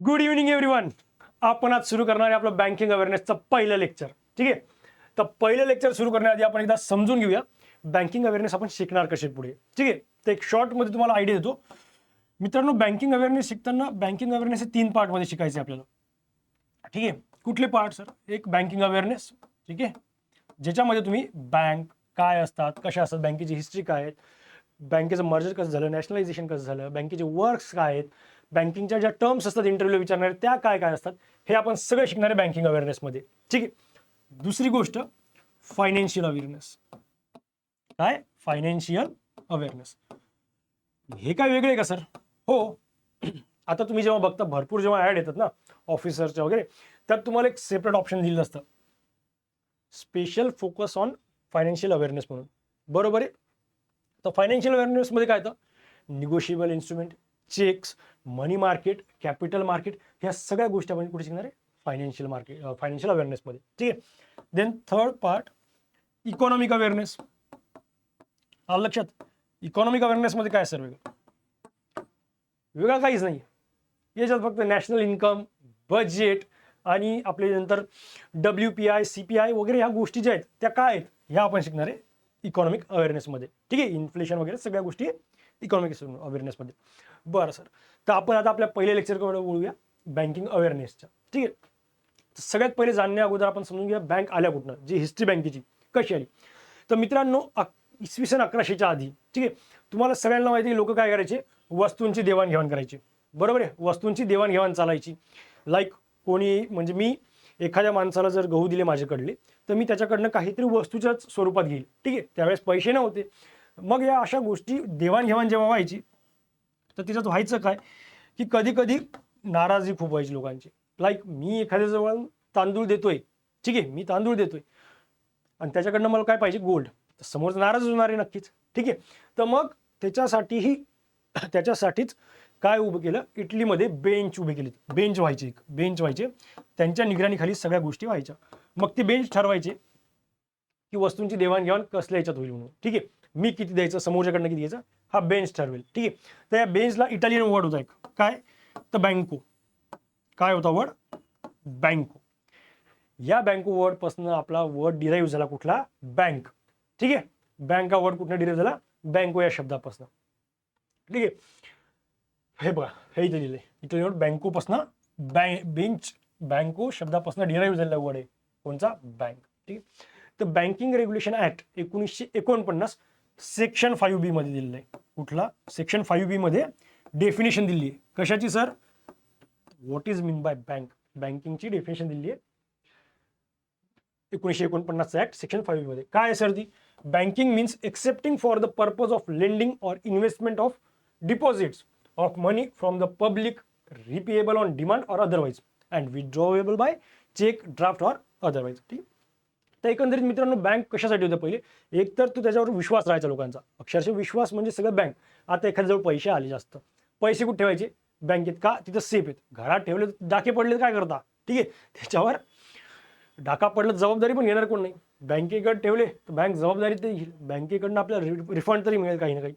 Good evening everyone. आपण आज सुरू करणार आहे आपलं बँकिंग अवेअरनेसचं पहिलं लेक्चर. ठीक आहे, तर पहिलं लेक्चर सुरू करण्याआधी आपण एकदा समजून घेऊया बँकिंग अवेअरनेस आपण शिकणार कसे पुढे. ठीक आहे, तर एक शॉर्टमध्ये तुम्हाला आयडिया देतो मित्रांनो. बँकिंग अवेअरनेस शिकताना बँकिंग अवेअरनेस हे 3 पार्टमध्ये शिकायचे आपल्याला. ठीक आहे, कुठले पार्ट सर? एक बँकिंग अवेअरनेस, ठीक आहे, ज्याच्यामध्ये तुम्ही बँक काय असतात, कशा असतात, बँकेची हिस्ट्री काय आहे, बँकेचं मर्जर कसं झालं, नॅशनलायझेशन कसं झालं, बँकेचे वर्क्स काय आहेत, बँकिंगच्या ज्या टर्म्स असतात इंटरव्ह्यू विचारणारे त्या काय काय असतात, हे आपण सगळं शिकणार आहे बँकिंग अवेअरनेसमध्ये. ठीक आहे, दुसरी गोष्ट फायनान्शियल अवेअरनेस. काय? Financial awareness. हे काय वेगळे का सर? हो. आता तुम्ही जेव्हा बघता भरपूर जेव्हा ॲड येतात ना ऑफिसरच्या वगैरे, त्यात तुम्हाला एक सेपरेट ऑप्शन दिलेलं असतं, special focus on financial awareness म्हणून. बरोबर आहे. तर फायनान्शियल अवेअरनेसमध्ये काय येतं? Negotiable instrument, cheques, money market, capital market, ह्या सगळ्या गोष्टी आपण कुठे शिकणार आहे? फायनान्शियल मार्केट, फायनान्शियल अवेअरनेसमध्ये. ठीक आहे. Then third part economic awareness. आलं लक्षात? इकॉनॉमिक अवेअरनेसमध्ये काय सर वेगळं? वेगळं काहीच नाही. याच्यात फक्त नॅशनल इन्कम, बजेट आणि आपले नंतर WPI, CPI वगैरे ह्या गोष्टी ज्या आहेत त्या काय आहेत ह्या आपण शिकणार आहे इकॉनॉमिक अवेअरनेसमध्ये. ठीक आहे, इन्फ्लेशन वगैरे सगळ्या गोष्टी इकॉनॉमिक अवेअरनेसमध्ये. बरं सर, तर आपण आता आपल्या पहिल्या लेक्चरकडे बोलूया बँकिंग अवेअरनेसच्या. ठीक आहे, तर सगळ्यात पहिले जाणण्या अगोदर आपण समजून घ्या बँक आल्या कुठनं, जी हिस्ट्री बँकेची कशी आली. तर मित्रांनो, इसवी सन 1100च्या आधी, ठीक आहे, तुम्हाला सगळ्यांना माहिती आहे लोक काय करायचे? वस्तूंची देवाणघेवाण करायची. बरोबर आहे, वस्तूंची देवाणघेवाण चालायची. लाईक कोणी म्हणजे मी एखाद्या माणसाला जर गहू दिले माझ्याकडले, तर मी त्याच्याकडनं काहीतरी वस्तूच्याच स्वरूपात घेईल. ठीक आहे, त्यावेळेस पैसे नव्हते. मग या अशा गोष्टी देवाणघेवाण जेव्हा व्हायची तर त्याच्यात व्हायचं काय की कधी कधी नाराजी खूप व्हायची लोकांची. लाईक मी एखाद्याजवळ तांदूळ देतोय, ठीक आहे, मी तांदूळ देतोय आणि त्याच्याकडनं मला काय पाहिजे? गोल्ड. तर समोर नाराज होणार आहे नक्कीच. ठीक आहे, तर मग त्याच्यासाठीच काय उभं केलं? इटलीमध्ये बेंच उभे केले. बेंच व्हायचे, त्यांच्या निगराणीखाली सगळ्या गोष्टी व्हायच्या. मग ते बेंच ठरवायचे की वस्तूंची देवाणघेवाण कसल्या याच्यात होईल म्हणून. ठीक आहे, मी किती द्यायचं, समोरच्याकडनं किती द्यायचं, हा बेंच ठरवेल. ठीक आहे, तर या बेंचला इटालियन वर्ड होता एक, काय? तर बँको. काय होता वर्ड? बँको. या बँको वर्ड पासून आपला वर्ड डिराईव्ह झाला कुठला? बँक. ठीक आहे, बँक हा वर्ड कुठला डिराईव्ह झाला? बँको या शब्दापासून. ठीक आहे, हे बघा, हे इथे लिहिलंय इटालियन वर्ड बँको पासून बेंच, बँको शब्दापासून डिराईव्ह झालेला वर्ड आहे कोणचा? बँक. ठीक आहे, तर banking regulation act 1949 section 5B मध्ये दिलेलं आहे. कुठला? सेक्शन 5B मध्ये डेफिनेशन दिली आहे. कशाची sir? What is mean by bank, बँकिंगची डेफिनेशन दिली आहे 1949 ऍक्ट सेक्शन 5B मध्ये. काय आहे सर ती? Banking means accepting for the purpose of lending or investment of deposits of money from the public, repayable on demand or otherwise and withdrawable by cheque, draft or otherwise. ठीक. तर एकंदरीत मित्रांनो, bank कशासाठी होतं? पहिले एक तर तो त्याच्यावर विश्वास राहायचा लोकांचा, अक्षरशः विश्वास म्हणजे सगळं बँक. आता एखाद्याजवळ पैसे आले जास्त, पैसे कुठे ठेवायचे? बँकेत. का? तिथं सेफ आहेत. घरात ठेवले डाके पडले काय करता? ठीक आहे, त्याच्यावर डाका पडलं जबाबदारी पण घेणार कोण नाही. बँकेकडे ठेवले तर बँक जबाबदारी तरी घेईल, बँकेकडनं आपल्याला रिफंड तरी मिळेल काही ना काही.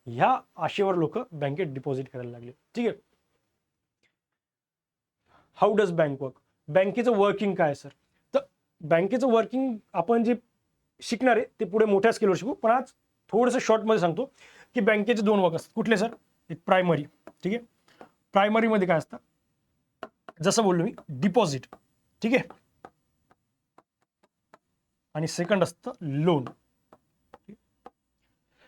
ह्या आशेवर लोक बँकेत डिपॉझिट करायला लागले. ठीक आहे, हाऊ डज बँक वर्क? बँकेचं वर्किंग काय सर? तर बँकेचं वर्किंग आपण जे शिकणार आहे ते पुढे मोठ्या स्केलवर शिकू, पण आज थोडंसं शॉर्टमध्ये सांगतो की बँकेचे 2 वर्क असतात. कुठले सर? एक प्रायमरी. ठीक आहे, प्रायमरीमध्ये काय असतं? जसं बोललो मी, डिपॉझिट. ठीक आहे, आणि सेकंड असतं लोन.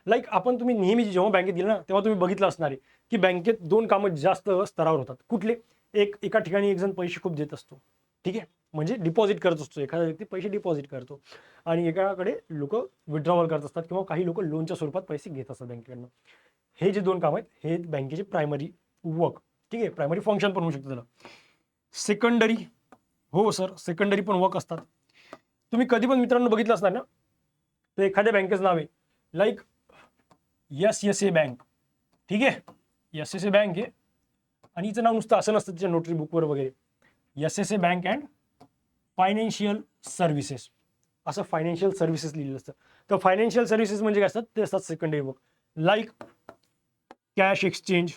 लाईक आपण तुम्ही नेहमी जेव्हा बँकेत गेला ना तेव्हा तुम्ही बघितलं असणार आहे की बँकेत 2 कामं जास्त स्तरावर होतात. कुठले? एका ठिकाणी एक जण पैसे खूप देत असतो. ठीक आहे, म्हणजे डिपॉझिट करत असतो, एखादा व्यक्ती पैसे डिपॉझिट करतो, आणि एकाकडे लोक विड्रॉवल करत असतात किंवा काही लोक लोनच्या स्वरूपात पैसे घेत असतात बँकेकडनं. हे जे 2 काम आहेत हे बँकेचे प्रायमरी वर्क. ठीक आहे, प्रायमरी फंक्शन पण होऊ शकतं त्याला. सेकंडरी, हो सर, सेकंडरी पण वर्क असतात. तुम्ही कधी पण मित्रांनो बघितलं असणार ना, तर एखाद्या बँकेचं नाव आहे लाईक SSA बँक. ठीक आहे, SSA बँक आहे आणि हिचं नाव नुसतं असं नसतं तिच्या नोटरी बुकवर वगैरे. SSA bank and financial services, असं फायनान्शियल सर्व्हिसेस लिहिलेलं असतं. तर फायनान्शियल सर्व्हिसेस म्हणजे काय असतात? ते असतात secondary work. Like cash exchange,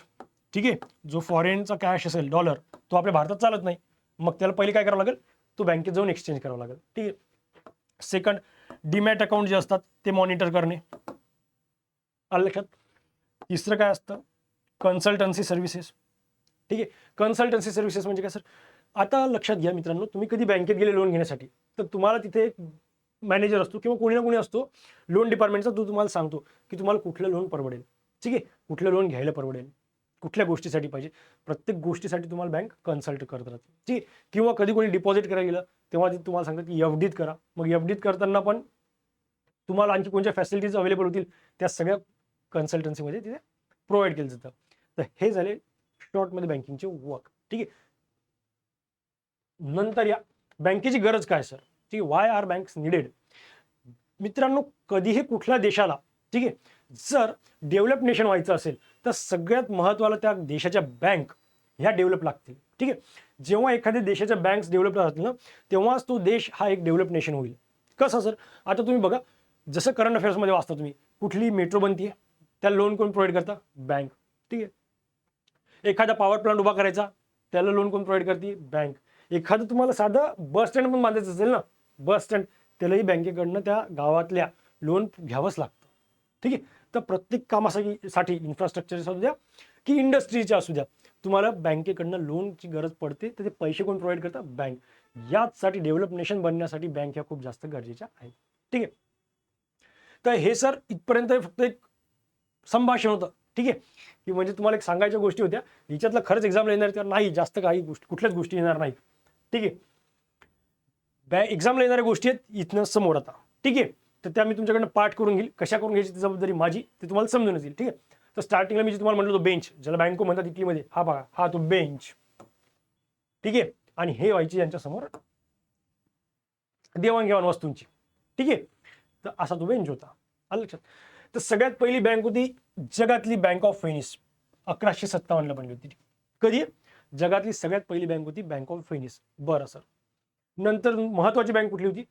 ठीक आहे, जो फॉरेनचा कॅश असेल डॉलर तो आपल्या भारतात चालत नाही, मग त्याला पहिले काय करावं लागेल, तो बँकेत जाऊन एक्सचेंज करावं लागेल. ठीक आहे. सेकंड, डीमॅट अकाउंट जे असतात ते मॉनिटर करणे. आलं लक्षात. तिसरं काय असतं, कन्सल्टन्सी सर्व्हिसेस. ठीक आहे. कन्सल्टन्सी सर्व्हिसेस म्हणजे काय सर, आता लक्षात घ्या मित्रांनो, तुम्ही कधी बँकेत गेले लोन घेण्यासाठी तर तुम्हाला तिथे एक मॅनेजर असतो किंवा कोणी ना कोणी असतो लोन डिपार्टमेंटचा, तो तुम्हाला सांगतो की तुम्हाला कुठलं लोन परवडेल. ठीक आहे, कुठलं लोन घ्यायला परवडेल, कुठल्या गोष्टीसाठी पाहिजे. प्रत्येक गोष्टीसाठी तुम्हाला बँक कन्सल्ट करत राहते. ठीक आहे. किंवा कधी कोणी डिपॉझिट करायला गेलं तेव्हा ते तुम्हाला सांगतात की एफडीत करा. मग एफडीत करताना पण तुम्हाला आणखी कोणत्या फॅसिलिटीज अवेलेबल होतील त्या सगळ्या कन्सल्टन्सीमध्ये तिथे प्रोव्हाइड केलं जातं. तर हे झाले शॉर्टमध्ये बँकिंगचे वर्क. ठीक आहे. नंतर या बँकेची गरज काय सर, ठीक आहे, वाय आर बँक्स निडेड. मित्रांनो, कधीही कुठल्या देशाला, ठीक आहे, जर डेव्हलप नेशन व्हायचं असेल तर सगळ्यात महत्त्वाला त्या देशाच्या बँक ह्या डेव्हलप लागतील. ठीक आहे. जेव्हा एखाद्या देशाच्या बँक्स डेव्हलप राहतील ना, तेव्हाच तो देश हा एक डेव्हलप नेशन होईल. कसं सर, आता तुम्ही बघा, जसं करंट अफेअर्समध्ये वाचता तुम्ही, कुठली मेट्रो बनतीये त्याला लोन कोण प्रोव्हाइड करता, बँक. ठीक आहे. एखादा पॉवर प्लांट उभा करायचा त्याला लोन कोण प्रोव्हाइड करते, बँक. एखादं तुम्हाला साधं बस स्टँड पण बांधायचं असेल ना, बस स्टँड, त्यालाही बँकेकडनं त्या गावातल्या लोन घ्यावंच लागतं. ठीक आहे. तर प्रत्येक कामासाठी इन्फ्रास्ट्रक्चरचा असू द्या की इंडस्ट्रीच्या असू द्या, तुम्हाला बँकेकडनं लोनची गरज पडते. तर ते पैसे कोण प्रोव्हाइड करतात, बँक. याचसाठी डेव्हलप नेशन बनण्यासाठी बँक ह्या खूप जास्त गरजेच्या आहेत. ठीक आहे. तर हे सर इथपर्यंत फक्त एक संभाषण होतं. ठीक आहे, की म्हणजे तुम्हाला एक सांगायच्या गोष्टी होत्या. हिच्यातलं खरंच एक्झामला येणार तर नाही, जास्त काही गोष्टी कुठल्याच गोष्टी येणार नाहीत. ठीक आहे. एक्झामला येणाऱ्या गोष्टी आहेत इथनं समोर आता. ठीक आहे. तर त्या मी तुमच्याकडनं पाठ करून घेईल. कशा करून घ्यायची ती जबाबदारी माझी, ते तुम्हाला समजूनच येईल. ठीक आहे. तर स्टार्टिंगला मी जे तुम्हाला म्हटलं तो बेंच, ज्याला बँको म्हणतात इटलीमध्ये, हा बघा, हा तो बेंच. ठीक आहे. आणि हे व्हायची यांच्यासमोर देवाणघेवाण वस्तूंची. ठीक आहे. तर असा तो बेंच होता. आलं लक्षात. तर सगळ्यात पहिली बँक होती जगातली बँक ऑफ व्हेनिस. 1157ला बनली होती. कधी, जगातली सगळ्यात पहिली बँक होती बँक ऑफ व्हेनिस. बरं सर. नंतर महत्वाची बँक कुठली होती,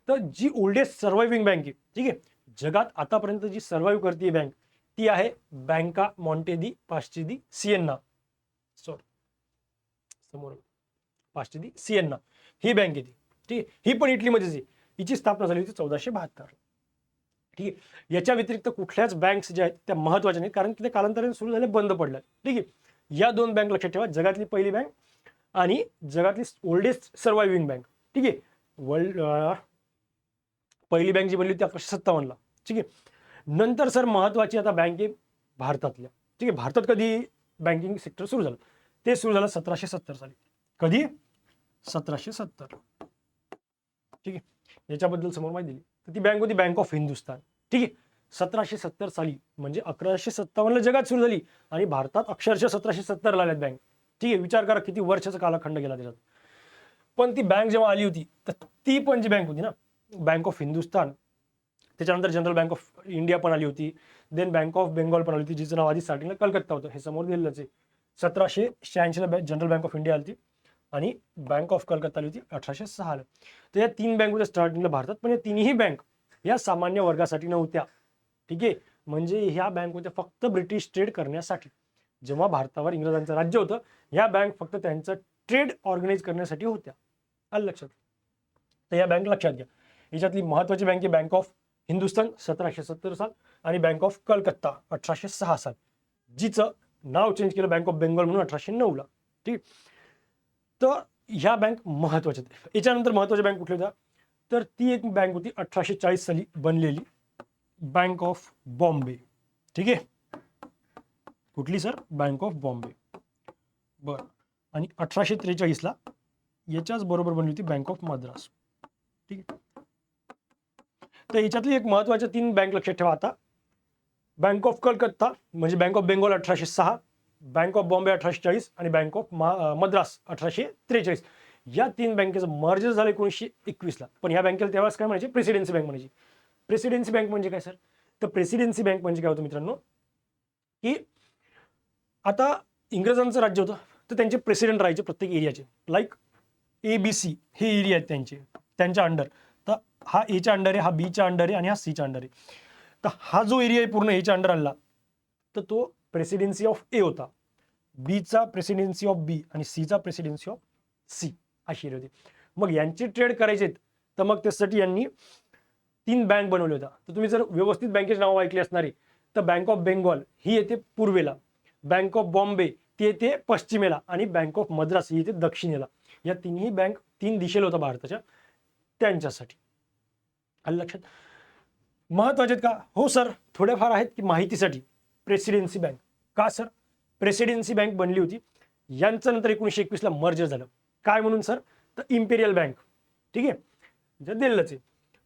तर जी ओल्डेस्ट सर्व्हायव्हिंग बँक आहे, ठीक आहे, जगात आतापर्यंत जी सर्व्हाइव्ह करते बँक, ती आहे बँका मॉन्टे दी पास्ची दी सिएन्ना. सॉरी, समोर पास्ची दी सिएन्ना ही बँक आहे ती. ठीक आहे. ही पण इटलीमध्येच आहे. हिची स्थापना झाली होती 1472. ठीक आहे. याच्या व्यतिरिक्त कुठल्याच बँक्स ज्या आहेत त्या महत्वाच्या नाहीत, कारण की त्या कालांतराने सुरू झाल्या, बंद पडल्या. ठीक आहे. या दोन बँक लक्षात ठेवा, जगातली पहिली बँक आणि जगातली ओल्डेस्ट सर्व्हायव्हिंग बँक. ठीक आहे. वर्ल्ड पहिली बँक जी बनली होती 1157ला. ठीक आहे. नंतर सर महत्वाची आता बँक आहे भारतातल्या. ठीक आहे. भारतात कधी बँकिंग सेक्टर सुरू झालं, ते सुरू झालं 1770 साली. कधी, 1770. ठीक आहे. याच्याबद्दल समोर माहिती दिली. तर ती बँक होती बँक ऑफ हिंदुस्तान. ठीक आहे. 1770 साली म्हणजे 1157ला जगात सुरू झाली आणि भारतात अक्षरशः 1770ला आल्यात बँक. ठीक आहे. विचार करा किती वर्षाचा कालखंड गेला त्याच्यात. पण ती बँक जेव्हा आली होती तर ती पण जी बँक होती ना, बँक ऑफ हिंदुस्तान, त्याच्यानंतर जनरल बँक ऑफ इंडिया पण आली होती, देन बँक ऑफ बेंगॉल पण आली होती, जिचं नाव आधी स्टार्टिंगला कलकत्ता होतं, हे समोर दिलेलंच आहे. 1786ला जनरल बँक ऑफ इंडिया आली होती आणि बँक ऑफ कलकत्ता आली होती 1806ला. तर या तीन बँक होत्या स्टार्टिंगला भारतात, पण या तिन्ही बँक या सामान्य वर्गासाठी नव्हत्या. ठीक आहे. म्हणजे ह्या बँक होत्या फक्त ब्रिटिश ट्रेड करण्यासाठी. जेव्हा भारतावर इंग्रजांचं राज्य होतं, ह्या बँक फक्त त्यांचं ट्रेड ऑर्गनाईज करण्यासाठी होत्या. आलं लक्षात. तर या बँक लक्षात घ्या. याच्यातली महत्वाची बँक आहे बँक ऑफ हिंदुस्तान 1770 साल आणि बँक ऑफ कलकत्ता 1806 साल, जिचं नाव चेंज केलं बँक ऑफ बेंगॉल म्हणून 1809ला. ठीक. तर ह्या बँक महत्वाच्या आहेत. याच्यानंतर महत्वाच्या बँक कुठल्या होत्या, तर ती एक बँक होती 1840 साली बनलेली बँक ऑफ बॉम्बे. ठीक आहे. कुठली सर, बँक ऑफ बॉम्बे. बरं. आणि 1843ला याच्याच बरोबर बनली होती बँक ऑफ मद्रास. ठीक आहे. तर याच्यातली एक महत्वाच्या तीन बँक लक्षात ठेवा आता. बँक ऑफ कलकत्ता म्हणजे bank of Bengal 1806, bank of Bombay 1840 आणि बँक ऑफ मद्रास 1843. या तीन बँकेचं मर्जर झालं 1921ला. पण ह्या बँकेला तेव्हाच काय म्हणायचे, प्रेसिडेन्सी बँक म्हणायची. प्रेसिडेन्सी बँक म्हणजे काय सर, तर प्रेसिडेन्सी बँक म्हणजे काय होतं मित्रांनो, की आता इंग्रजांचं राज्य होतं तर त्यांचे प्रेसिडेंट राहायचे प्रत्येक एरियाचे. लाईक ABC हे एरिया आहेत त्यांच्या अंडर. तर हा एच्या अंडर आहे, हा बीच्या अंडर आहे आणि हा सीच्या अंडर आहे. तर हा जो एरिया आहे पूर्ण एच्या अंडर आला तर तो प्रेसिडेन्सी ऑफ ए होता. बीचा प्रेसिडेन्सी ऑफ बी आणि सीचा प्रेसिडेन्सी ऑफ सी अशी होती. मग यांची ट्रेड करायचे तर मग त्यासाठी यांनी 3 बँक बनवले होता. तर तुम्ही जर व्यवस्थित बँकेचे नाव ऐकले असणारे तर बँक ऑफ बेंगॉल ही येते पूर्वेला, बँक ऑफ बॉम्बे ती येते पश्चिमेला आणि बँक ऑफ मद्रास ही येते दक्षिणेला. या तिन्ही बँक 3 दिशेला होता भारताच्या, त्यांच्यासाठी. आलं लक्षात? महत्वाचे आहेत का? हो सर, थोडेफार आहेत की माहितीसाठी. प्रेसिडेन्सी बँक का सर? प्रेसिडेन्सी बँक बनली होती, यांचं नंतर 1921ला मर्जर झालं. काय म्हणून सर? तर इम्पेरियल बँक. ठीक आहे, जे दिल्लीच आहे.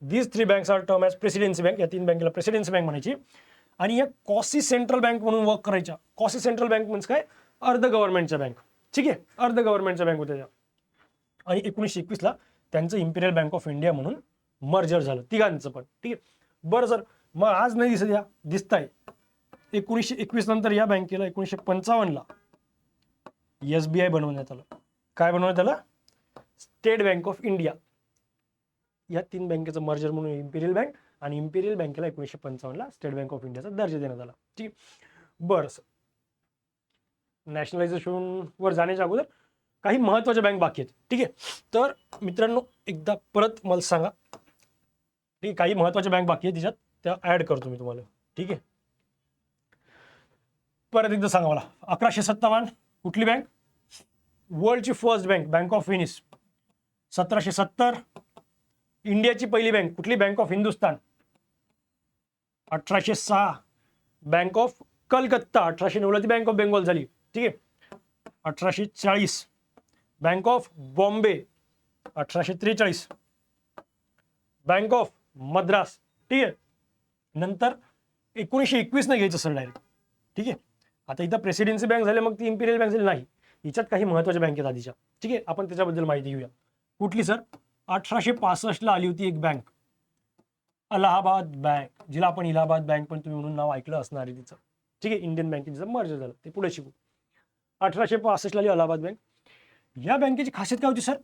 These 3 banks are term as presidency bank. या 3 बँकेला प्रेसिडेन्सी बँक म्हणायची. आणि या कॉसी सेंट्रल बँक म्हणून वर्क करायच्या. कॉसी सेंट्रल बँक म्हणजे काय? अर्ध गव्हर्नमेंटच्या बँक. ठीक आहे, अर्ध गव्हर्नमेंटच्या बँक होत्या त्या. आणि 1921ला त्यांचं इम्पेरियल बँक ऑफ इंडिया म्हणून मर्जर झालं, तिघांचं पण. ठीक आहे, बरं सर, मग आज नाही दिसत, या दिसताय 1921 नंतर या बँकेला 1955ला SBI बनवण्यात आलं. काय बनवण्यात आलं? State bank of India. या 3 बँकेचं मर्जर म्हणून इम्पेरियल बँक, आणि इम्पेरियल बँकेला 1955ला स्टेट बँक ऑफ इंडियाचा दर्जा देण्यात आला. ठीक आहे, बरं सर, नॅशनलायझेशन वर जाण्याच्या अगोदर काही महत्वाच्या बँक बाकी आहेत. ठीक आहे, तर मित्रांनो एकदा परत मला सांगा. ठीक आहे, काही महत्वाच्या बँक बाकी आहेत, त्याच्यात त्या ऍड करतो मी तुम्हाला. ठीक आहे, परत एकदा सांगा मला. 1157 कुठली बँक? वर्ल्डची first bank, bank of Venice. 1770 इंडियाची पहिली बँक कुठली? Bank of Hindustan. 1806 bank of Calcutta. 1809ला ती बँक ऑफ बेंगॉल झाली. ठीक आहे, 1840 bank of Bombay. 1843 bank of Madras. ठीक आहे, नंतर 1921 नाही घ्यायचं सर डायरेक्ट. ठीक आहे, आता इथं प्रेसिडेन्सी बँक झाले, मग ती इम्पेरियल बँक झाली नाही. हिच्यात काही महत्वाच्या बँकेत आधीच्या. ठीक आहे, आपण त्याच्याबद्दल माहिती घेऊया. कुठली सर? 1865ला आली होती एक बँक, अलाहाबाद बँक, जिला आपण इलाहाबाद बँक पण तुम्ही म्हणून नाव ऐकलं असणार आहे तिचं. ठीक आहे, इंडियन बँकेचं मर्जर झालं, ते पुढे शिकू. 1865ला आली अलाहाबाद बँक. या बँकेची खासियत काय होती सर?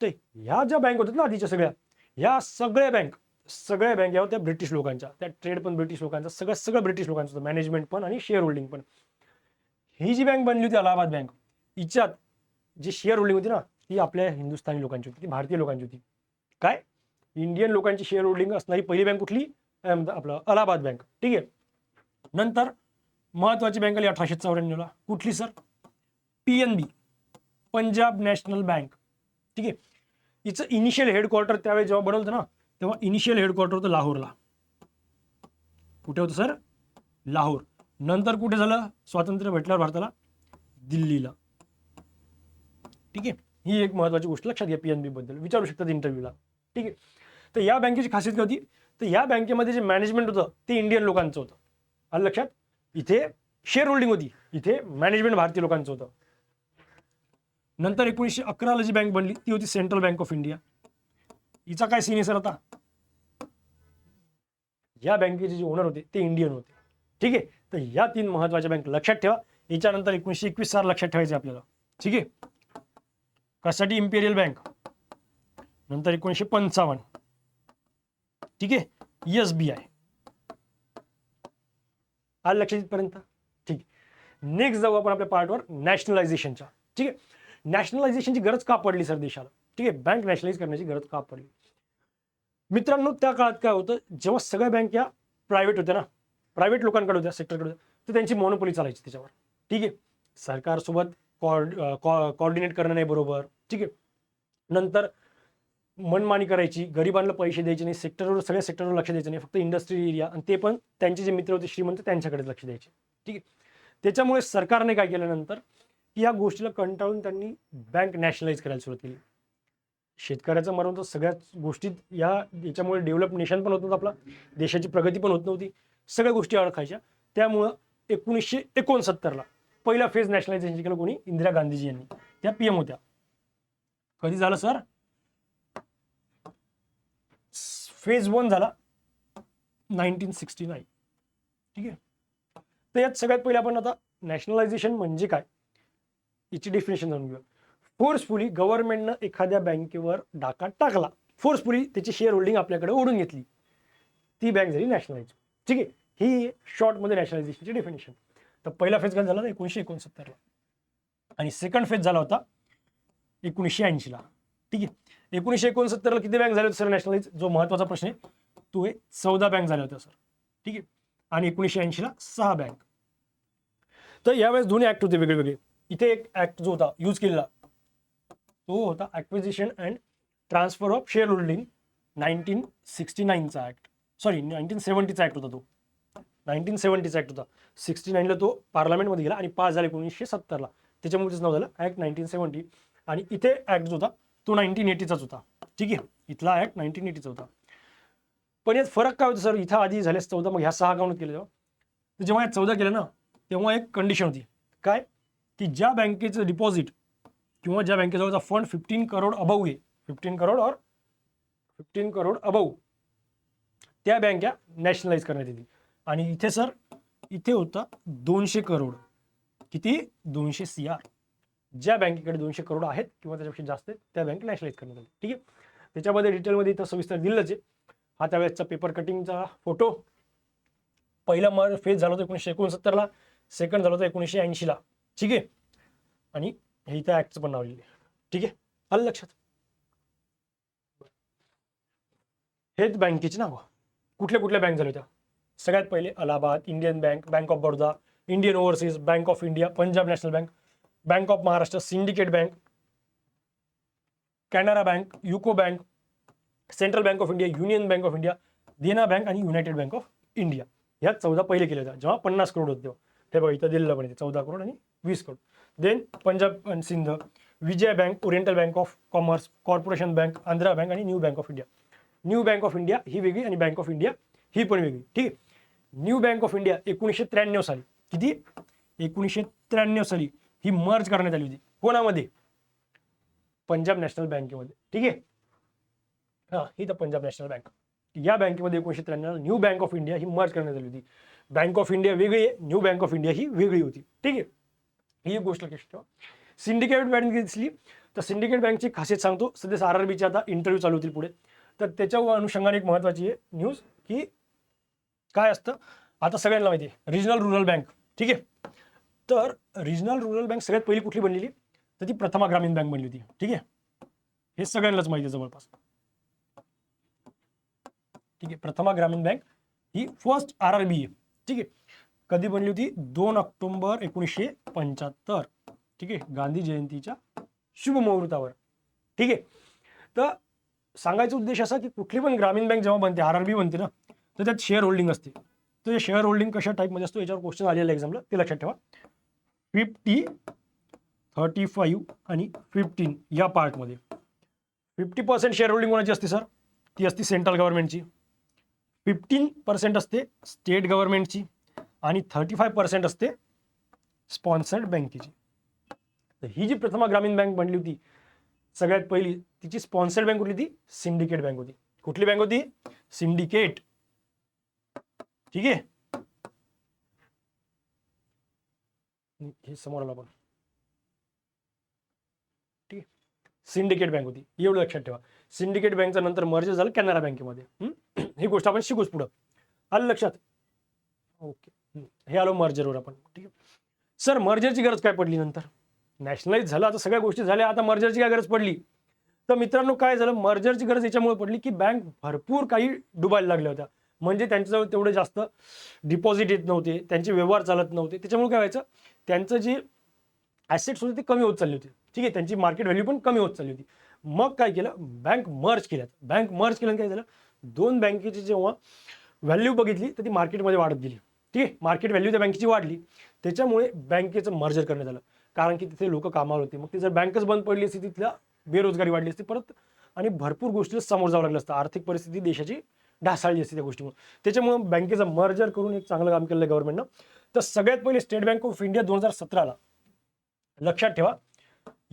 ते ह्या ज्या बँक होत्या ना आधीच्या सगळ्या, ह्या सगळ्या बँक या होत्या ब्रिटिश लोकांच्या. त्या ट्रेड पण ब्रिटिश लोकांचा, सगळं ब्रिटिश लोकांचं होतं, मॅनेजमेंट पण आणि शेअर होल्डिंग पण. ही जी बँक बनली होती अलाहाबाद बँक, हिच्यात जी शेअर होल्डिंग होती ना ती आपल्या हिंदुस्थानी लोकांची होती, ती भारतीय लोकांची होती. काय? इंडियन लोकांची शेअर होल्डिंग असणारी पहिली बँक कुठली? आपलं अलाहाबाद बँक. ठीक आहे, नंतर महत्वाची बँक आली 1894ला. कुठली sir? PNB, Punjab national bank. ठीक आहे, हिचं इनिशियल हेडक्वार्टर त्यावेळी जेव्हा बनवलं ना तेव्हा इनिशियल हेडक्वार्टर होतं लाहोरला. कुठे होतं सर? लाहोर. नंतर कुठे झालं स्वातंत्र्य भेटल्यावर भारताला? दिल्लीला. ठीक आहे, ही एक महत्वाची गोष्ट लक्षात घ्या. PNB बद्दल विचारू शकतात इंटरव्ह्यूला. ठीक आहे, तर या बँकेची खासियत काय होती? तर या बँकेमध्ये जे मॅनेजमेंट होतं ते इंडियन लोकांचं होतं. आलं लक्षात? इथे शेअर होल्डिंग होती, इथे मॅनेजमेंट भारतीय लोकांचं होतं. नंतर 1911ला जी बँक बनली ती होती सेंट्रल बँक ऑफ इंडिया. हिचा काय सीन आहे सर? आता या बँकेचे जे ओनर होते ते इंडियन होते. ठीक आहे, तर या 3 महत्वाच्या बँक लक्षात ठेवा. याच्यानंतर 1921 साल लक्षात ठेवायचे आपल्याला. ठीक आहे, कशासाठी? Imperial bank. नंतर 1955. ठीक आहे, SBI. आलं लक्षात इथपर्यंत? ठीक. नेक्स्ट जाऊ आपण आपल्या पार्टवर, नॅशनलायझेशनच्या. ठीक आहे, नॅशनलायझेशनची गरज का पडली सर देशाला? ठीक आहे, बँक नॅशनलाइज करण्याची गरज का पडली? मित्रांनो त्या काळात काय होतं, जेव्हा सगळ्या बँक या प्रायव्हेट होत्या ना, प्रायव्हेट लोकांकडे होत्या, सेक्टरकडे, तर त्यांची मोनोपोली चालायची त्याच्यावर. ठीक आहे, सरकारसोबत कोऑर्डिनेट करणं नाही बरोबर. ठीक आहे, नंतर मनमानी करायची, गरिबांना पैसे द्यायचे नाही, सेक्टरवर सगळ्या सेक्टरवर लक्ष द्यायचं नाही, फक्त इंडस्ट्री एरिया, आणि ते पण त्यांचे जे मित्र होते श्रीमंत त्यांच्याकडे लक्ष द्यायचे. ठीक आहे, त्याच्यामुळे सरकारने काय केलं नंतर की या गोष्टीला कंटाळून त्यांनी बँक नॅशनलाइज करायला सुरुवात केली. शेतकऱ्याचं मरण तर सगळ्याच गोष्टीत याच्यामुळे डेव्हलप नेशन पण होत नव्हतं, आपला देशाची प्रगती पण होत नव्हती, सगळ्या गोष्टी अडकायच्या. त्यामुळं 1969ला पहिला फेज नॅशनलायझेशन केलं कोणी? इंदिरा गांधीजी यांनी. त्या PM होत्या. कधी झालं सर? फेज 1 झाला 1969. ठीक आहे, तर यात सगळ्यात पहिले आपण आता नॅशनलायझेशन म्हणजे काय याची डेफिनेशन जाणून घेऊया. फोर्सफुली गव्हर्नमेंटनं एखाद्या बँकेवर डाका टाकला, फोर्सफुली त्याची शेअर होल्डिंग आपल्याकडे ओढून घेतली, ती बँक झाली नॅशनलाइज. ठीक आहे, ही शॉर्टमध्ये नॅशनलायझेशनची डेफिनेशन. तर पहिला फेज काय झाला 1969ला. आणि सेकंड फेज झाला होता 1980 ला. ठीक आहे, 1969ला किती बँक झाले होते सर नॅशनलाइज, जो महत्वाचा प्रश्न आहे तो आहे 14 बँक झाल्या होत्या सर. ठीक आहे, आणि 1980ला 6 बँक. तर यावेळेस दोन्ही ऍक्ट होते वेगळे. इथे एक ऍक्ट जो होता यूज केलेला तो होता acquisition and transfer of share holding 1969चा ऍक्ट, सॉरी 1970चा ऍक्ट होता तो, 1970चा ऍक्ट होता. 69ला तो पार्लमेंटमध्ये गेला आणि पास झाला 1970ला, त्याच्यामुळे त्याचं नाव झालं ऍक्ट 1970. आणि इथे ऍक्ट जो होता तो 1980चाच होता. ठीक आहे, इथला ऍक्ट 1980चा होता. पण यात फरक काय होता सर, इथं आधी झाले 14, मग ह्या 6 काउंट केले. जेव्हा या 14 केलं ना तेव्हा एक कंडिशन होती काय, की ज्या बँकेचं डिपॉझिट किंवा ज्या बँकेजवळचा फंड 15 करोड अबव आहे, 15 करोड और 15 करोड अबव, त्या बँका नॅशनलाइज करण्यात येतील. आणि इथे सर इथे होता 200 करोड, किती 200 CR, ज्या बँकेकडे 200 करोड आहेत किंवा त्याच्यापेक्षा जास्त आहेत त्या बँक नॅशनलाइज करण्यात आली. ठीक आहे, त्याच्यामध्ये डिटेलमध्ये इथं सविस्तर दिलंच आहे. हा त्यावेळेसचा पेपर कटिंगचा फोटो. पहिला फेज झाला होता 1969ला, सेकंड झाला होता 1980ला. ठीक आहे, आणि हे इथं ऍक्टचं पण नाव लिहिले. ठीक आहे, आलं लक्षात. हेच बँकेची नावं. कुठल्या कुठल्या बँक झाल्या होत्या, सगळ्यात पहिले Allahabad, Indian bank, bank of Baroda, Indian overseas, bank of India, Punjab national bank, bank of Maharashtra, syndicate bank, Canara bank, UCO bank, central bank of India, union bank of India, Dena bank आणि युनायटेड बँक ऑफ इंडिया. ह्या 14 पहिले केले होत्या जेव्हा 50 करोड होते तेव्हा. हे बघा इथं दिलेलं पण येते 14 करोड आणि 20 crore. Then Punjab and Sind, Vijaya bank, oriental bank of commerce, corporation bank, Andhra bank आणि new bank of India. New bank of India ही वेगळी आणि बँक ऑफ इंडिया ही पण वेगळी. ठीक आहे, न्यू बँक ऑफ इंडिया 1993 साली, किती 1993 साली ही मर्ज करण्यात आली होती. कोणामध्ये, पंजाब नॅशनल बँकेमध्ये. ठीक आहे, हा ही तर पंजाब नॅशनल बँक, या बँकेमध्ये 1993 new bank of India he merge करण्यात आली होती. बँक ऑफ इंडिया वेगळी आहे, न्यू बँक ऑफ इंडिया ही वेगळी होती. ठीक आहे, ही एक गोष्ट लक्षात ठेवा. सिंडिकेट बँक दिसली तर सिंडिकेट बँकची खासियत सांगतो. सध्या RRBचे आता इंटरव्ह्यू चालू होतील पुढे, तर त्याच्या अनुषंगाने एक महत्वाची आहे न्यूज, की काय असतं आता सगळ्यांना माहिती आहे रिजनल रुरल बँक. ठीक आहे, तर रिजनल रुरल बँक सगळ्यात पहिली कुठली बनलेली, तर ती प्रथमा ग्रामीण बँक बनली होती. ठीक आहे, हे सगळ्यांनाच माहिती आहे जवळपास. ठीक आहे, प्रथमा ग्रामीण बँक ही फर्स्ट RRB आहे. ठीक आहे, कधी बनली होती, 2 ऑक्टोबर 1975. ठीक आहे, गांधी जयंतीच्या शुभ मुहूर्तावर. ठीक आहे, तर सांगायचा उद्देश असा की कुठली पण ग्रामीण बँक जेव्हा बनते, RRB बनते ना, तर त्यात शेअर होल्डिंग असते. तर शेअर होल्डिंग कशा टाईपमध्ये असतो याच्यावर क्वेश्चन आलेला एक्झामला, ते लक्षात ठेवा. 50, 35 आणि 15 या पार्टमध्ये 50% शेअर होल्डिंग कोणाची असते सर, ती असते सेंट्रल गव्हर्नमेंटची. 15% असते स्टेट गव्हर्नमेंटची आणि 35% असते स्पॉन्सर्ड बँकेची. तर ही जी प्रथमा ग्रामीण बँक बनली होती सगळ्यात पहिली, तिची स्पॉन्सर्ड बँक कुठली, ती सिंडिकेट बँक होती. कुठली बँक होती, सिंडिकेट. ठीक आहे, हे समोर आलं आपण. ठीक आहे, सिंडिकेट बँक होती, एवढं लक्षात ठेवा. सिंडिकेट बँकचं नंतर मर्ज झालं कॅनरा बँकेमध्ये. ही गोष्ट आपण शिकूच पुढं, आलं लक्षात. ओके, हे आलो मर्जरवर आपण. ठीक आहे सर, मर्जरची गरज काय पडली नंतर, नॅशनलाइज झालं आता सगळ्या गोष्टी झाल्या, आता मर्जरची काय गरज पडली. तर मित्रांनो काय झालं, मर्जरची गरज याच्यामुळे पडली की बँक भरपूर काही डुबायला लागल्या होत्या. म्हणजे त्यांच्याजवळ तेवढे जास्त डिपॉझिट येत नव्हते, त्यांचे व्यवहार चालत नव्हते. त्याच्यामुळे काय व्हायचं, त्यांचं जे ॲसेट्स होते ते कमी होत चालले होते. ठीक आहे, त्यांची मार्केट व्हॅल्यू पण कमी होत चालली होती. मग काय केलं, बँक मर्ज केल्यात. बँक मर्ज केल्यानं काय झालं, दोन बँकेची जेव्हा व्हॅल्यू बघितली तर ती मार्केटमध्ये वाढत गेली. ठीक आहे, मार्केट व्हॅल्यू त्या बँकेची वाढली, त्याच्यामुळे बँकेचं मर्जर करण्यात आलं. कारण की तिथे लोक कामावर होते. मग ती जर बँकच बंद पडली असती, तिथल्या बेरोजगारी वाढली असती परत, आणि भरपूर गोष्टीला समोर जावं लागलं असतं. आर्थिक परिस्थिती देशाची ढासळली असते त्या गोष्टीमुळे. त्याच्यामुळे बँकेचं मर्जर करून एक चांगलं काम केलं गव्हर्नमेंटनं. तर सगळ्यात पहिले स्टेट बँक ऑफ इंडिया 2017ला, लक्षात ठेवा,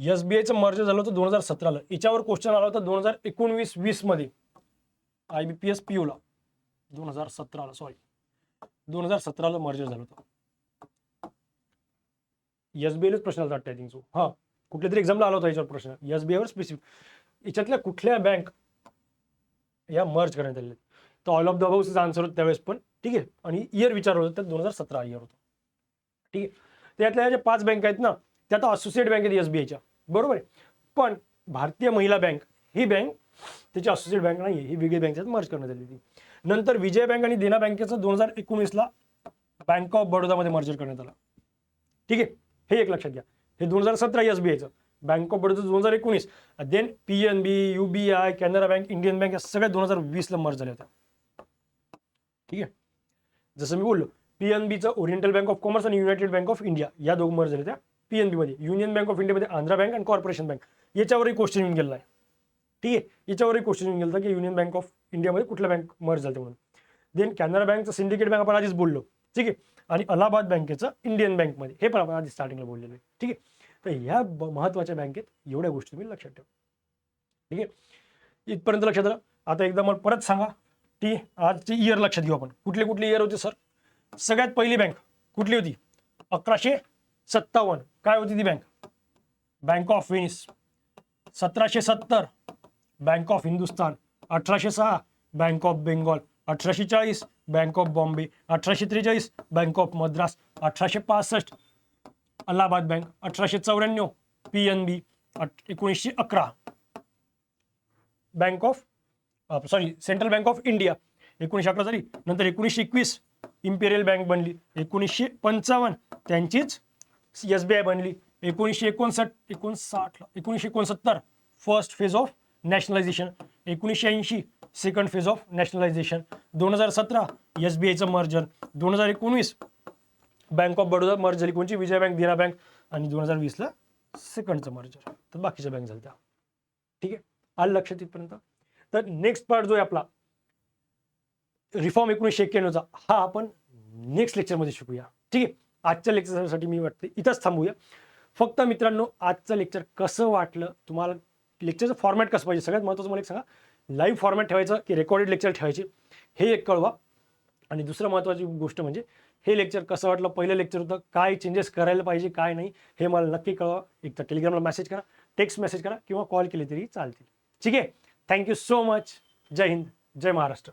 SBIचं मर्जर झालं होतं 2017ला. याच्यावर क्वेश्चन आला होता 2019-20 मध्ये IBPS PO ला. 2017ला सॉरी 2017ला मर्जर झालं होतं. SBIलाच प्रश्न आला वाटतं, आय थिंक सो. हा, कुठल्या तरी एक्झामला आला होता याच्यावर प्रश्न, SBIवर स्पेसिफिक. याच्यातल्या कुठल्या बँक या मर्ज करण्यात आलेल्या. तर ऑल ऑफ द अबाउचं आन्सर होतं त्यावेळेस पण. ठीक आहे, आणि इयर विचारलं होतं तर 2017 इयर होतं. ठीक आहे, त्यातल्या ज्या 5 बँक आहेत ना, त्या आता असोसिएट बँक आहेत SBIच्या, बरोबर आहे. पण भारतीय महिला बँक ही बँक त्याची असोसिएट बँक नाही आहे, ही वेगळी बँकेत मर्ज करण्यात आली होती. नंतर विजय बँक आणि देना बँकेचं 2019ला बँक ऑफ बडोदामध्ये मर्जर करण्यात आलं. ठीक आहे, हे एक लक्षात घ्या. हे 2017 SBIचं, bank of Baroda 2019, then PNB, UBI, Canara bank, Indian bank या सगळ्या 2020ला मर्ज झाल्या होत्या. ठीक आहे, जसं मी बोललो PNBचं ओरिएंटल बँक ऑफ कॉमर्स आणि युनायटेड बँक ऑफ इंडिया या दोन मर्ज झाल्या त्या PNB मध्ये. युनियन बँक ऑफ इंडियामध्ये आंध्रा बँक आणि कॉर्पोरेशन बँक याच्यावरही क्वेश्चन येऊन गेला आहे. ठीक आहे, याच्यावरही क्वेश्चन येऊन गेला की युनियन बँक ऑफ इंडियामध्ये कुठल्या बँक मर्ज झाले म्हणून. देन कॅनरा बँकचं सिंडिकेट बँक आपण आधीच बोललो. ठीक आहे, आणि अलाहाबाद बँकेचं इंडियन बँकमध्ये, हे पण आपण आधी स्टार्टिंगला बोललेलं आहे. ठीक आहे, तर ह्या महत्त्वाच्या बँकेत एवढ्या गोष्टी तुम्ही लक्षात ठेवा. ठीक आहे, इथपर्यंत लक्षात आलं. आता एकदा मला परत सांगा, ती आजची इयर लक्षात घेऊ आपण. कुठले कुठले इयर होते सर? सगळ्यात पहिली बँक कुठली होती? 1157. काय होती ती bank? Bank of Venice. 1770 bank of Hindustan. 1806 bank of Bengal. 1840 bank of Bombay. 1843 bank of Madras. 1865 Allahabad bank. 1894 PNB. 1911 bank of central bank of India. 1911 झाली. नंतर 1921 इम्पेरियल बँक बनली. 1955 त्यांचीच SBI बनली. 1969 first phase of nationalisation. 1980 second phase of nationalisation. 2017 SBIचं merger. 2019 bank of Baroda merge झाली. कोणची? Vijaya bank, Dena bank. आणि 2020ला सेकंडचं मर्जर. तर बाकीच्या बँक झाल्या. ठीक आहे, आलं लक्षात इथपर्यंत. तर नेक्स्ट पार्ट जो आहे आपला रिफॉर्म 1991चा, हा आपण नेक्स्ट लेक्चरमध्ये शिकूया. ठीक आहे, आजच्या लेक्चरसाठी मी वाटते इथंच थांबूया. फक्त मित्रांनो, आजचं लेक्चर कसं वाटलं तुम्हाला, लेक्चरचं फॉर्मॅट कसं पाहिजे, सगळ्यात महत्त्वाचं मला एक सांगा. लाईव्ह फॉर्मॅट ठेवायचं की रेकॉर्डेड लेक्चर ठेवायचे, हे एक कळवा. आणि दुसरं महत्त्वाची गोष्ट म्हणजे हे लेक्चर कसं वाटलं, पहिलं लेक्चर होतं, काय चेंजेस करायला पाहिजे काय नाही हे मला नक्की कळवा. एक तर टेलिग्रामला मेसेज करा, टेक्स्ट मेसेज करा किंवा कॉल केले तरी चालतील. ठीक आहे, थँक्यू सो मच. जय हिंद, जय महाराष्ट्र.